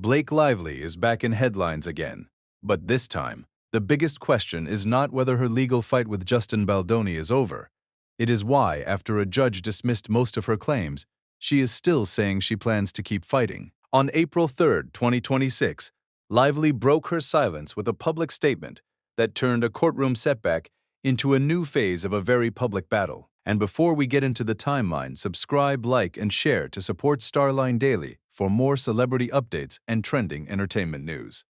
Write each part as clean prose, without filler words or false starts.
Blake Lively is back in headlines again. But this time, the biggest question is not whether her legal fight with Justin Baldoni is over. It is why, after a judge dismissed most of her claims, she is still saying she plans to keep fighting. On April 3, 2026, Lively broke her silence with a public statement that turned a courtroom setback into a new phase of a very public battle. And before we get into the timeline, subscribe, like, and share to support Starline Daily for more celebrity updates and trending entertainment news.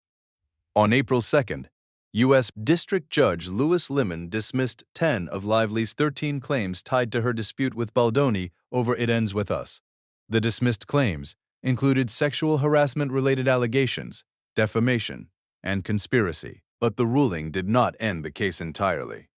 On April 2nd, U.S. District Judge Lewis Liman dismissed 10 of Lively's 13 claims tied to her dispute with Baldoni over It Ends With Us. The dismissed claims included sexual harassment-related allegations, defamation, and conspiracy, but the ruling did not end the case entirely.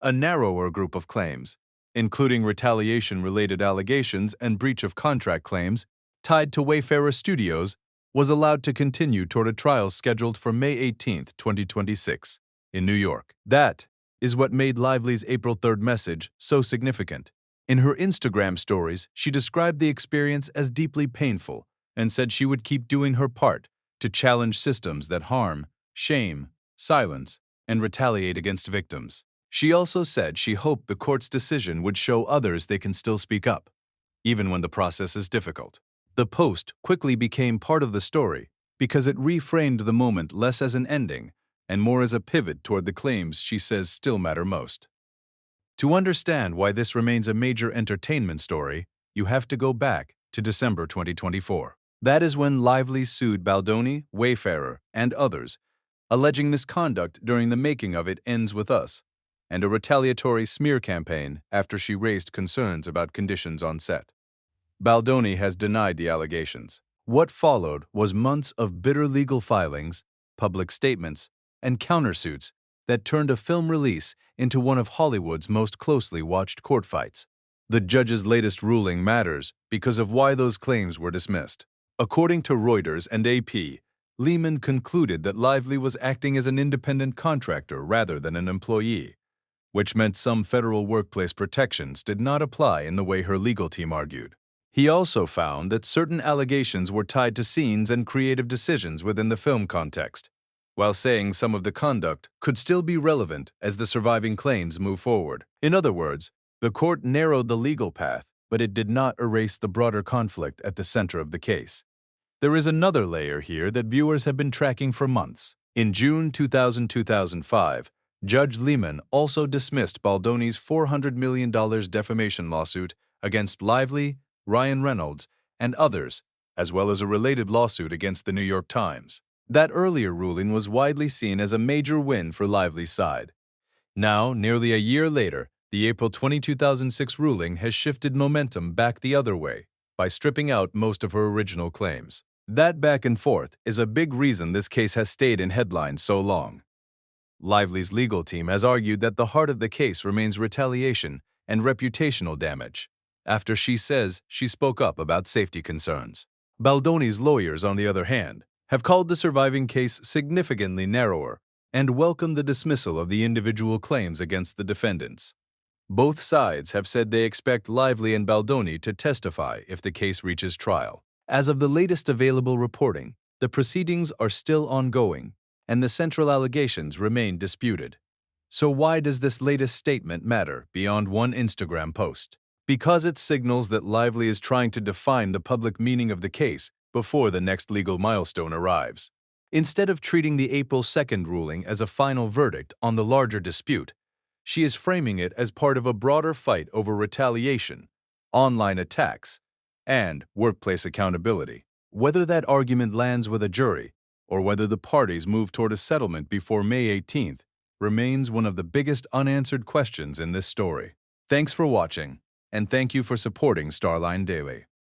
A narrower group of claims, including retaliation-related allegations and breach of contract claims tied to Wayfarer Studios, was allowed to continue toward a trial scheduled for May 18, 2026, in New York. That is what made Lively's April 3rd message so significant. In her Instagram stories, she described the experience as deeply painful and said she would keep doing her part to challenge systems that harm, shame, silence, and retaliate against victims. She also said she hoped the court's decision would show others they can still speak up, even when the process is difficult. The post quickly became part of the story because it reframed the moment less as an ending and more as a pivot toward the claims she says still matter most. To understand why this remains a major entertainment story, you have to go back to December 2024. That is when Lively sued Baldoni, Wayfarer, and others, alleging misconduct during the making of It Ends With Us, and a retaliatory smear campaign after she raised concerns about conditions on set. Baldoni has denied the allegations. What followed was months of bitter legal filings, public statements, and countersuits that turned a film release into one of Hollywood's most closely watched court fights. The judge's latest ruling matters because of why those claims were dismissed. According to Reuters and AP, Liman concluded that Lively was acting as an independent contractor rather than an employee, which meant some federal workplace protections did not apply in the way her legal team argued. He also found that certain allegations were tied to scenes and creative decisions within the film context, while saying some of the conduct could still be relevant as the surviving claims move forward. In other words, the court narrowed the legal path, but it did not erase the broader conflict at the center of the case. There is another layer here that viewers have been tracking for months. In June 2005, Judge Liman also dismissed Baldoni's $400 million defamation lawsuit against Lively, Ryan Reynolds, and others, as well as a related lawsuit against the New York Times. That earlier ruling was widely seen as a major win for Lively's side. Now, nearly a year later, the April 2006 ruling has shifted momentum back the other way by stripping out most of her original claims. That back and forth is a big reason this case has stayed in headlines so long. Lively's legal team has argued that the heart of the case remains retaliation and reputational damage, after she says she spoke up about safety concerns. Baldoni's lawyers, on the other hand, have called the surviving case significantly narrower and welcomed the dismissal of the individual claims against the defendants. Both sides have said they expect Lively and Baldoni to testify if the case reaches trial. As of the latest available reporting, the proceedings are still ongoing, and the central allegations remain disputed. So why does this latest statement matter beyond one Instagram post? Because it signals that Lively is trying to define the public meaning of the case before the next legal milestone arrives. Instead of treating the April 2nd ruling as a final verdict on the larger dispute, she is framing it as part of a broader fight over retaliation, online attacks, and workplace accountability. Whether that argument lands with a jury or whether the parties move toward a settlement before May 18th remains one of the biggest unanswered questions in this story. Thanks for watching, and thank you for supporting Starline Daily.